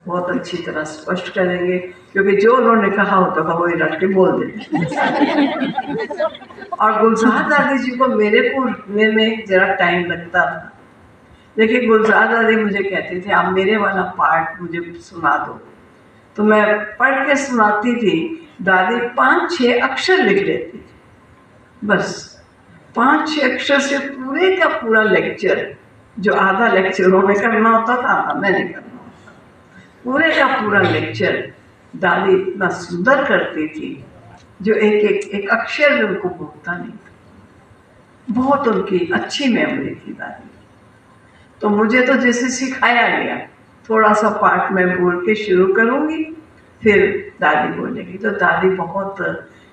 बहुत अच्छी तरह स्पष्ट करेंगे, क्योंकि जो उन्होंने कहा होता था वही रट के बोल देते। और गुलजार दादी जी को मेरे पढ़ने में जरा टाइम लगता था, लेकिन गुलजार दादी मुझे कहते थे आप मेरे वाला पार्ट मुझे सुना दो, तो मैं पढ़ के सुनाती थी। दादी 5-6 अक्षर लिख लेती थी, बस 5-6 अक्षर से पूरे का पूरा लेक्चर, जो आधा लेक्चर उन्होंने करना होता था आधा मैंने करना होता, पूरे का पूरा लेक्चर दादी इतना सुंदर करती थी, जो एक अक्षर भी उनको भूलता नहीं था। बहुत उनकी अच्छी मेमोरी थी दादी। तो मुझे तो जैसे सिखाया गया, थोड़ा सा पार्ट में बोल के शुरू करूँगी, फिर दादी बोलेगी। तो दादी बहुत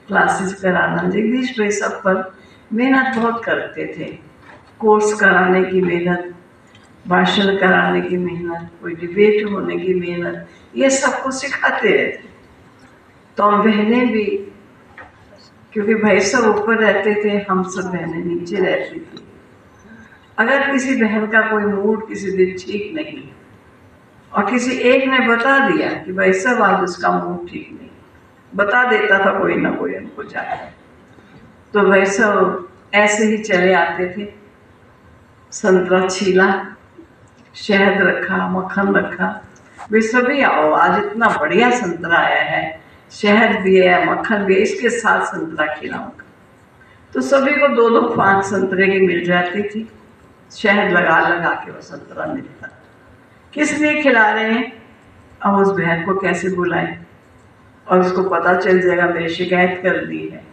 क्लासेस कराना, जगदीश भाई सब पर मेहनत बहुत करते थे, कोर्स कराने की मेहनत, भाषण कराने की मेहनत, कोई डिबेट होने की मेहनत, ये सबको सिखाते रहते। तो हम बहनें भी, क्योंकि भाई सब ऊपर रहते थे, हम सब बहनें नीचे रहती थी। अगर किसी बहन का कोई मूड किसी दिन ठीक नहीं और किसी एक ने बता दिया कि भाई सब आज उसका मूड ठीक नहीं, बता देता था कोई ना कोई उनको जाकर, तो भाई सब ऐसे ही चले आते थे। संतरा छीला, शहद रखा, मक्खन रखा, वे सभी आओ, आज इतना बढ़िया संतरा आया है, शहद भी है, मक्खन भी है, इसके साथ संतरा खिलाऊंगा। तो सभी को 2-5 संतरे की मिल जाती थी, शहद लगा लगा के वो संतरा मिलता। किस लिए खिला रहे हैं, अब उस बहन को कैसे बुलाएं, और उसको पता चल जाएगा मेरी शिकायत कर दी है,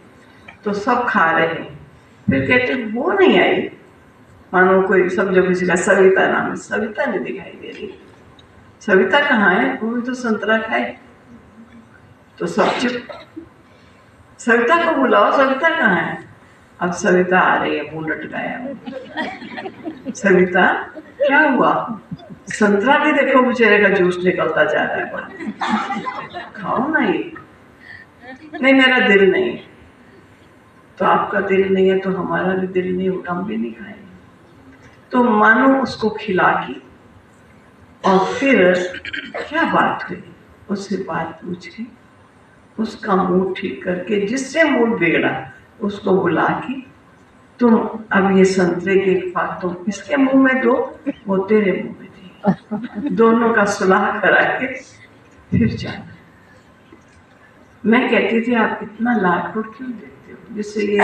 तो सब खा रहे हैं। फिर कहते वो नहीं आई, मानो कोई समझो किसी का सविता नाम है, सविता नहीं दिखाई दे रही, सविता कहाँ है, वो भी तो संतरा खाए। तो सब चुप, सविता को बुलाओ, सविता कहाँ है। अब सविता आ रही है, मुंह लटकाया। सविता क्या हुआ, संतरा भी देखो बेचारे का जूस निकलता जा रहा है, खाओ ना ये। नहीं मेरा दिल नहीं। तो आपका दिल नहीं है तो हमारा भी दिल नहीं होगा, हम भी नहीं खाएंगे। तो मानो उसको खिला के और फिर क्या बात हुई, उससे बात पूछ के उसका मूड ठीक करके, जिससे मूड बिगड़ा उसको बुला के, तुम अब ये संतरे की बात तुम इसके मुंह में दो, वो तेरे मुंह में दी, दोनों का सुलह करा के फिर जाना। मैं कहती थी आप इतना लाखों क्यों देते हो, जिससे ये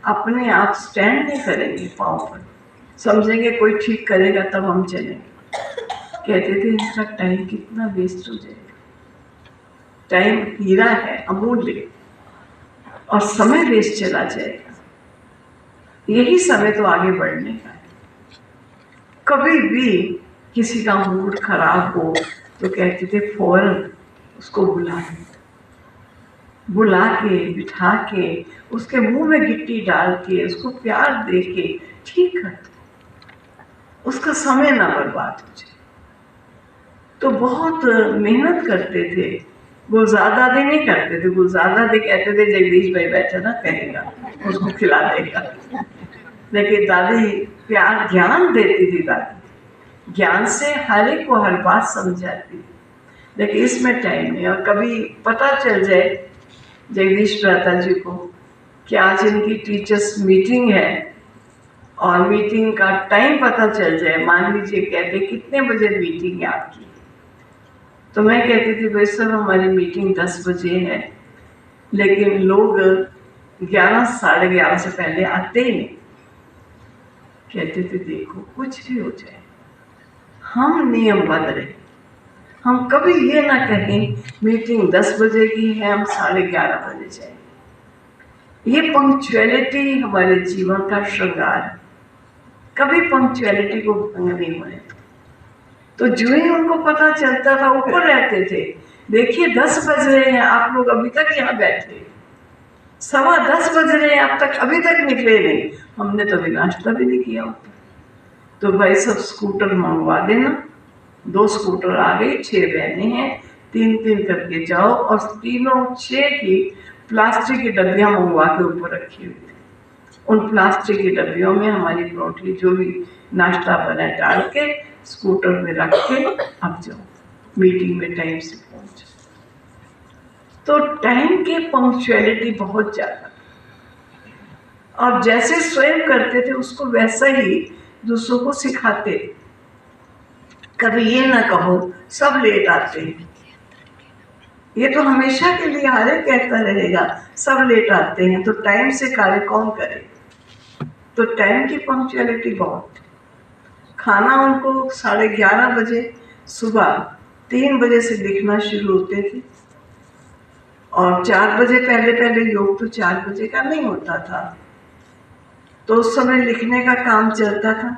अपने आप स्टैंड नहीं करेंगे पाँव पर, समझेंगे कोई ठीक करेगा तब हम चलेंगे। कहते थे इसका टाइम कितना वेस्ट हो जाएगा, टाइम हीरा है अमूल्य, और समय वेस्ट चला जाएगा, यही समय तो आगे बढ़ने का है। कभी भी किसी का मूड खराब हो तो कहते थे फौरन उसको बुला के बिठा के उसके मुंह में गिट्टी डाल के उसको प्यार दे के ठीक कर दो, उसका समय ना बर्बाद हो जाए। तो बहुत मेहनत करते थे। गुलजार दादी नहीं करते थे, गुलजार दादी कहते थे जगदीश भाई बैठा ना कहेगा उसको खिला देगा, लेकिन दादी प्यार ज्ञान देती थी, दादी ज्ञान से हर एक को हर बात समझाती थी, लेकिन इसमें टाइम नहीं। और कभी पता चल जाए जगदीश भ्राता जी को कि आज इनकी टीचर्स मीटिंग है और मीटिंग का टाइम पता चल जाए, मान लीजिए कहते कितने बजे मीटिंग है आपकी, तो मैं कहती थी भाई सर हमारी मीटिंग 10 बजे है, लेकिन लोग 11 साढ़े 11 से पहले आते ही नहीं। कहते थे देखो कुछ भी हो जाए हम नियमबद्ध रहे, हम कभी ये ना कहें मीटिंग 10 बजे की है हम 11:30 बजे जाए। ये पंक्चुअलिटी हमारे जीवन का श्रृंगार है, कभी पंक्चुअलिटी को भंग नहीं होने। तो जो ही उनको पता चलता था ऊपर रहते थे, देखिए 10 बज रहे हैं, आप लोग अभी तक यहाँ बैठे, 10:15 बज रहे हैं, आप तक अभी तक निकले नहीं, हमने तो अभी नाश्ता भी नहीं किया होता। तो भाई सब स्कूटर मंगवा देना, 2 स्कूटर आ गई, 6 बहनें हैं, 3-3 करके जाओ, और तीनों 6 की प्लास्टिक की डब्बियाँ मंगवा के ऊपर रखी हुई थी। उन प्लास्टिक की डब्बियों में हमारी परोठी जो भी नाश्ता बना डाल के स्कूटर में रख के अब जाओ। मीटिंग में टाइम से पहुंच। तो टाइम की पंक्चुअलिटी बहुत ज़्यादा, और जैसे स्वयं करते थे उसको वैसा ही दूसरों को सिखाते। कभी ये ना कहो सब लेट आते हैं, ये तो हमेशा के लिए हर एक कहता रहेगा सब लेट आते हैं, तो टाइम से कार्य कौन करे। तो टाइम की पंक्चुअलिटी बहुत। खाना उनको 11:30 बजे सुबह 3 बजे से लिखना शुरू होते थे, और 4 बजे पहले योग तो 4 बजे का नहीं होता था, तो उस समय लिखने का काम चलता था।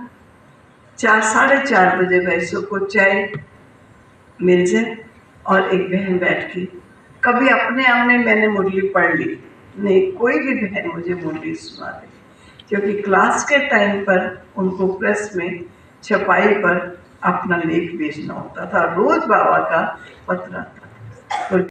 4-4:30 बजे भैंसों को चाय मिल जाए और एक बहन बैठ के कभी अपने आमने मैंने मुरली पढ़ ली, नहीं कोई भी बहन मुझे मुरली सुना दे, क्योंकि क्लास के टाइम पर उनको प्रेस में छपाई पर अपना लेख भेजना होता था। रोज बाबा का पत्र आता था।